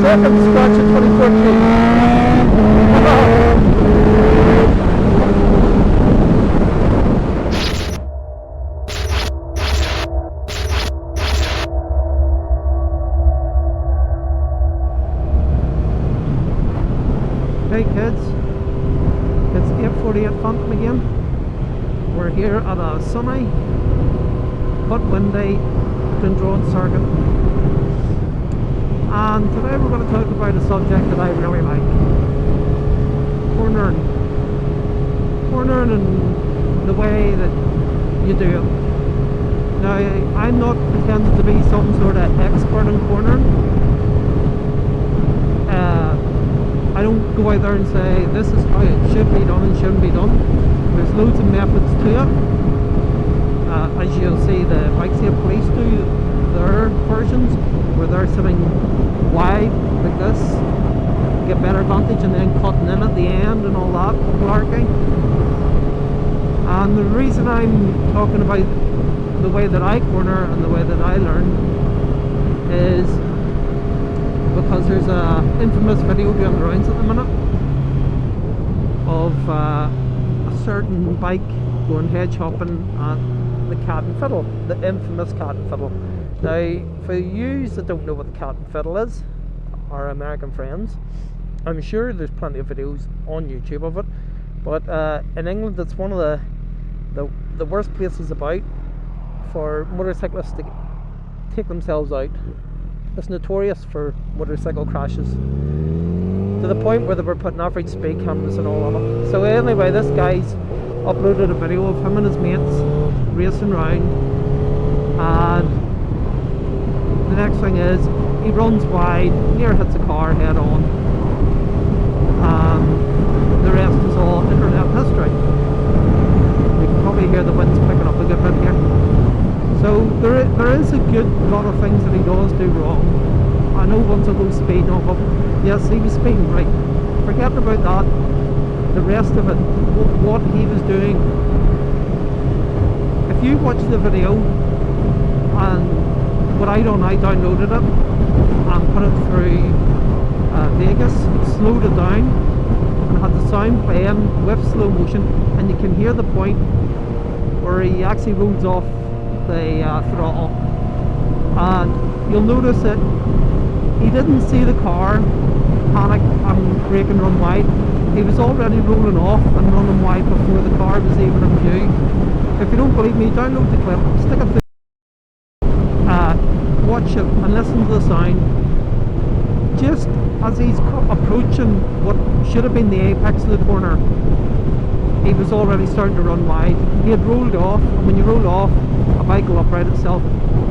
second scratch of 2014. Hey kids, it's 8:48 Phantom again. We're here at a sunny but windy Dundrum circuit, and today we're going to talk about a subject that I really like: cornering in the way that you do it. Now, I'm not pretending to be some sort of expert in cornering. I don't go out there and say this is how it should be done and shouldn't be done. There's loads of methods to it. As you'll see, the bike safe police do their versions where they're sitting wide like this, get better vantage, and then cutting in at the end and all that malarkey. And the reason I'm talking about the way that I corner and the way that I learn is because there's a infamous video doing the rounds at the minute of a certain bike going hedge hopping at the Cat and Fiddle, the infamous Cat and Fiddle. Now, for you that don't know what the Cat and Fiddle is, our American friends, I'm sure there's plenty of videos on YouTube of it, but in England it's one of the worst places about for motorcyclists to take themselves out. It's notorious for motorcycle crashes, to the point where they were putting average speed cameras and all on it. So anyway, this guy's uploaded a video of him and his mates racing round, and the next thing is he runs wide, near hits a car head on, and the rest is all internet history. You can probably hear the wind's picking up a good bit here. So there is a good lot of things that he does do wrong. I know once I go speeding off him, yes, he was speeding right. Forget about that. The rest of it, what he was doing. If you watch the video, and what I done, I downloaded it and put it through Vegas, slowed it down, and had the sound playing with slow motion, and you can hear the point where he actually rolls off the throttle, and you'll notice that he didn't see the car panic and brake and run wide. He was already rolling off and running wide before the car was even in view. If you don't believe me, download the clip, stick it through, watch it and listen to the sound. Just as he's approaching what should have been the apex of the corner, he was already starting to run wide. He had rolled off, and when you roll off, a bike will upright itself.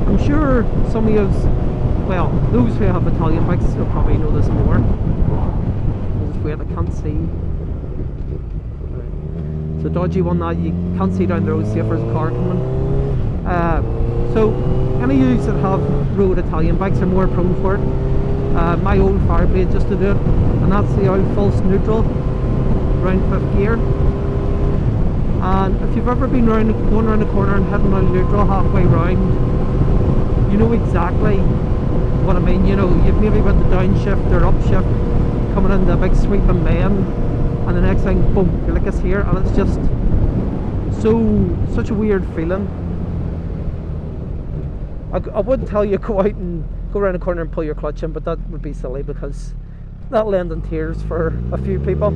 I'm sure some of you, well, those who have Italian bikes will probably know this more. Just wait, I can't see. It's a dodgy one that you can't see down the road, see if there's a car coming. So any of you that have road Italian bikes are more prone for it. My old Fireblade just to do it, and that's the old false neutral around 5th gear. And if you've ever been going around a corner and hitting on neutral halfway round, you know exactly what I mean. You know, you've maybe went the downshift or upshift, coming into a big sweeping lane, and the next thing, boom, you're like it's here, and it's just such a weird feeling. I would tell you go out and go around a corner and pull your clutch in, but that would be silly because that lending tears for a few people.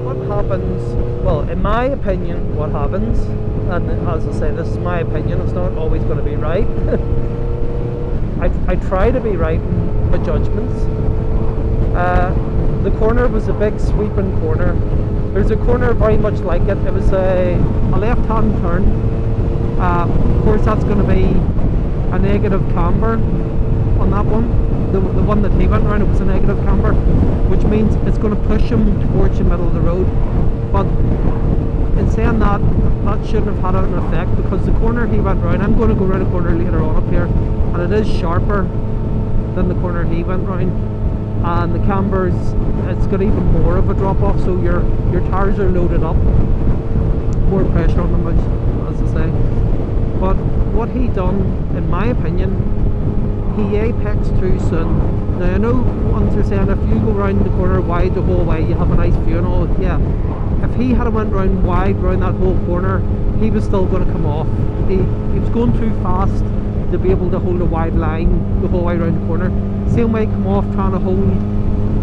What happens, well, in my opinion, what happens, and as I say, this is my opinion, it's not always going to be right. I try to be right in my judgments. The corner was a big sweeping corner. There's a corner very much like it. It was a left-hand turn. Of course, that's going to be a negative camber on that one. The one that he went around, it was a negative camber, which means it's going to push him towards the middle of the road. But in saying that, that shouldn't have had an effect, because the corner he went round, I'm going to go around a corner later on up here, and it is sharper than the corner he went round, and the cambers, it's got even more of a drop off, so your tires are loaded up, more pressure on them, as I say. But what he done, in my opinion, he apexed too soon. Now I know ones are saying if you go round the corner wide the whole way you have a nice view and all, yeah. If he had went round wide round that whole corner, he was still going to come off. He was going too fast to be able to hold a wide line the whole way around the corner. Same way come off trying to hold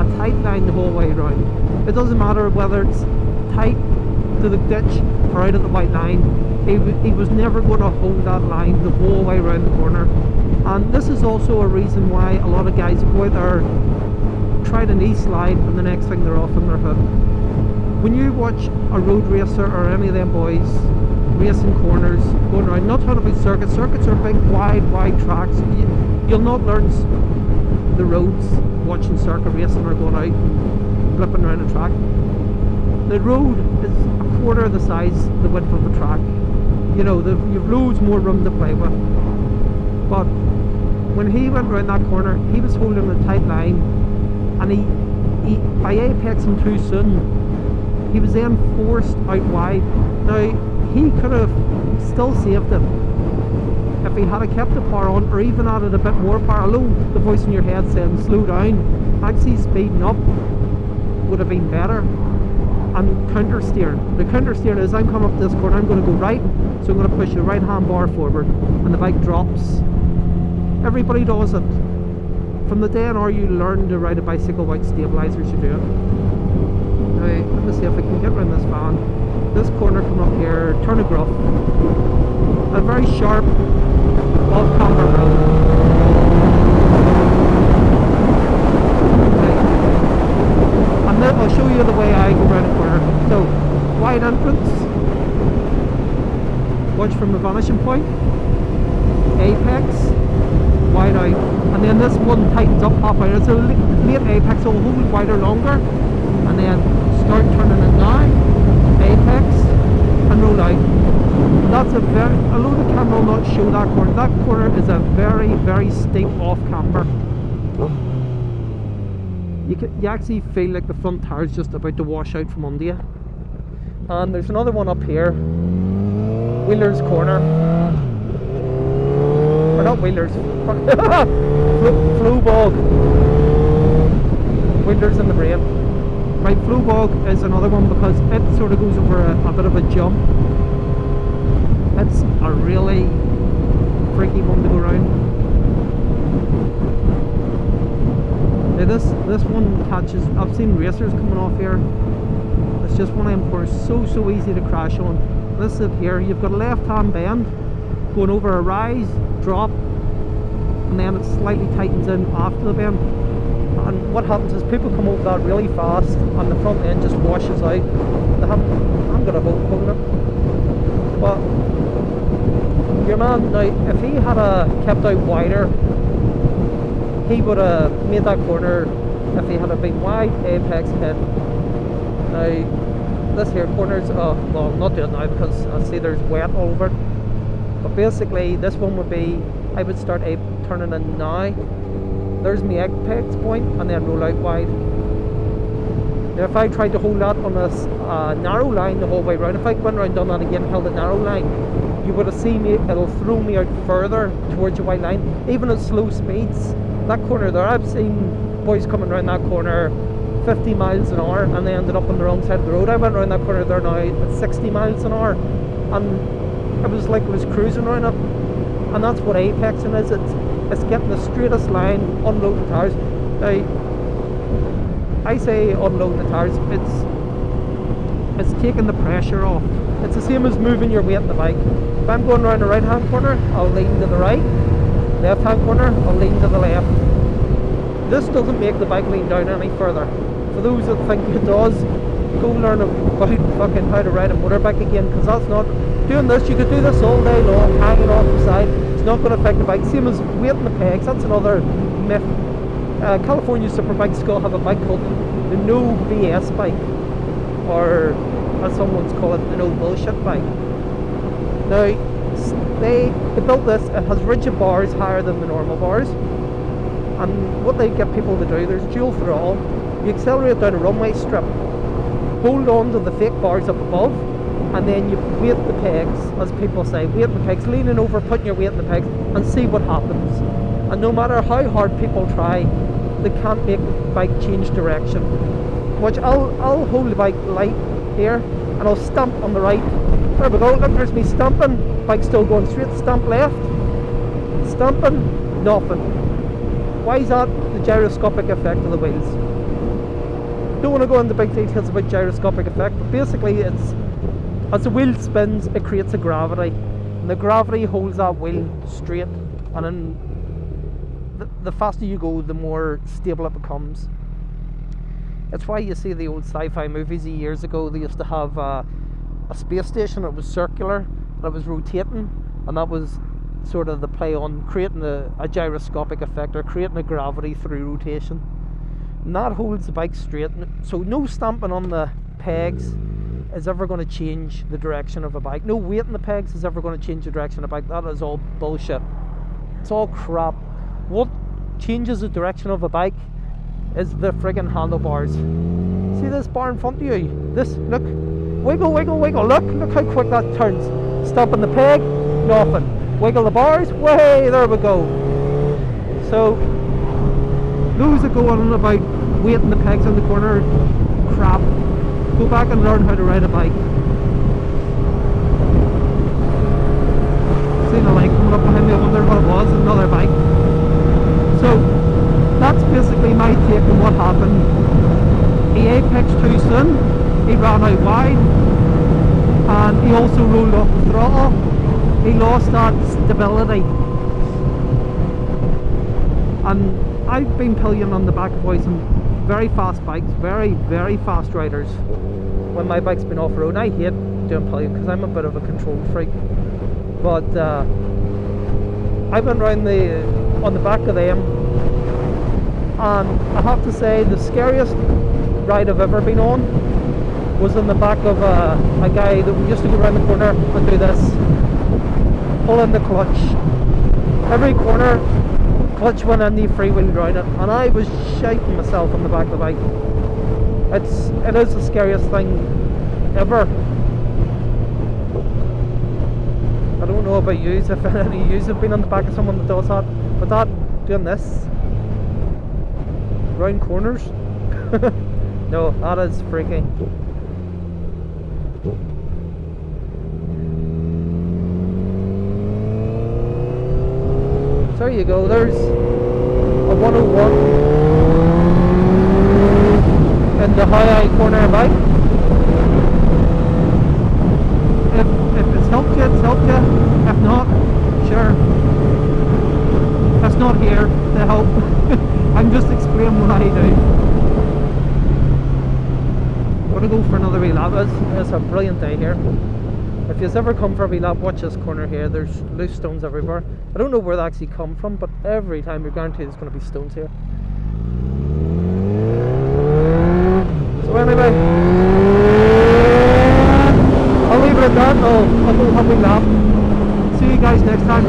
a tight line the whole way around. It doesn't matter whether it's tight to the ditch or out of the white line. He was never going to hold that line the whole way around the corner. And this is also a reason why a lot of guys go out there, try to knee slide, and the next thing they're off on their hook. When you watch a road racer or any of them boys racing corners, going around, not talking about circuits. Circuits are big, wide tracks. You'll not learn the roads watching circuit racing or going out, flipping around a track. The road is a quarter of the size, the width of a track. You know, you've loads more room to play with. But when he went around that corner, he was holding a tight line, and he by apexing too soon, he was then forced out wide. Now, he could have still saved it if he had kept the power on, or even added a bit more power. Although the voice in your head saying slow down, actually speeding up would have been better. And counter steering. The counter steering is I'm coming up this corner, I'm going to go right, so I'm going to push the right hand bar forward, and the bike drops. Everybody does it. From the day on or you learn to ride a bicycle without stabilizers, you do it. Now, let me see if I can get around this van. This corner coming up here, turn of gruff. A very sharp, off-camber road. And then I'll show you the way I go around the corner. So, wide entrance. Watch from the vanishing point. Apex. Wide out. And then this one tightens up halfway. It's a late apex, so it'll hold wider longer. And then start turning it down. Apex. And roll out. That's a very, although the camera will not show that corner is a very steep off camber. You actually feel like the front tire is just about to wash out from under you. And there's another one up here, Wheeler's Corner, or not Wheeler's, Flow Bog. Wheeler's in the brain. Right, Flow Bog is another one because it sort of goes over a bit of a jump. It's a really freaky one to go around. Now this one catches, I've seen racers coming off here. It's just one of them corners, so easy to crash on. This is here, you've got a left hand bend going over a rise, drop, and then it slightly tightens in after the bend. And what happens is people come over that really fast and the front end just washes out. I'm gonna hold it. But your man, now if he had kept out wider, he would have made that corner if he had been wide, apex, hit. Now, this here corner's, well, I'm not doing it now because I see there's wet all over it. But basically, this one would be, I would start turning in now. There's my apex point, and then roll out wide. Now, if I tried to hold that on a narrow line the whole way around, if I went around, done that again, held a narrow line, you would have seen me, it'll throw me out further towards the white line, even at slow speeds. That corner there, I've seen boys coming around that corner 50 miles an hour and they ended up on the wrong side of the road. I went around that corner there now at 60 miles an hour and it was like it was cruising around it. And that's what apexing is. It's getting the straightest line, unload the tires. Now, I say unload the tires, it's taking the pressure off. It's the same as moving your weight in the bike. If I'm going around the right hand corner, I'll lean to the right. Left hand corner, I'll lean to the left. This doesn't make the bike lean down any further. For those that think it does, go learn about fucking how to ride a motorbike again, because that's not doing this. You could do this all day long, hanging off the side. It's not going to affect the bike. Same as weighting the pegs. That's another myth. California Superbikes still have a bike called the No BS bike, or as someone's call it, the No Bullshit bike. Now, they built this, it has rigid bars higher than the normal bars, and what they get people to do, there's dual throttle. You accelerate down a runway strip, hold on to the fake bars up above, and then you weight the pegs, as people say, weight the pegs, leaning over, putting your weight in the pegs, and see what happens. and no matter how hard people try, they can't make the bike change direction. Which I'll hold the bike light here, and I'll stamp on the right. There we go, look, there's me stamping, bike still going straight, stamp left, stamping, nothing. Why is that? The gyroscopic effect of the wheels. Don't want to go into big details about gyroscopic effect, but basically it's, as the wheel spins, it creates a gravity, and the gravity holds that wheel straight, and then the faster you go, the more stable it becomes. It's why you see the old sci-fi movies years ago, they used to have a space station that was circular, and it was rotating, and that was sort of the play on creating a gyroscopic effect, or creating a gravity through rotation. And that holds the bike straight, so no stamping on the pegs is ever going to change the direction of a bike. No weight in the pegs is ever going to change the direction of a bike. That is all bullshit. It's all crap. What changes the direction of a bike is the friggin' handlebars. See this bar in front of you? This, look, wiggle, wiggle, wiggle. Look how quick that turns. Stopping the peg, nothing. Wiggle the bars, way, there we go. So those that go on about weighting the pegs in the corner, crap. Go back and learn how to ride a bike. Seen a light coming up behind me, I wonder what it was, another bike. So that's basically my take on what happened. He apexed too soon, he ran out wide, and he also rolled off the throttle. He lost that stability. And I've been pillion on the back of boys on very fast bikes, very, very fast riders when my bike's been off-road. I hate doing pillion because I'm a bit of a control freak. But I went round on the back of them, and I have to say the scariest ride I've ever been on was on the back of a guy that used to go around the corner and do this, pull in the clutch. Every corner, clutch went in, the freewheel around it, and I was shaking myself on the back of the bike. It is the scariest thing ever. I don't know about you, if any of you have been on the back of someone that does that, but that, doing this, round corners, no, that is freaky. So there you go, there's a 101 in the high corner bike. If it's helped you, it's helped you. If not, sure. That's not here to help. I'm just explaining what I do. I'm gonna go for another wee lap. It's a brilliant day here. If you've ever come for a wee lap, watch this corner here. There's loose stones everywhere. I don't know where they actually come from, but every time you're guaranteed there's going to be stones here. So anyway, I'll leave it at that. I'll go have a wee lap. See you guys next time.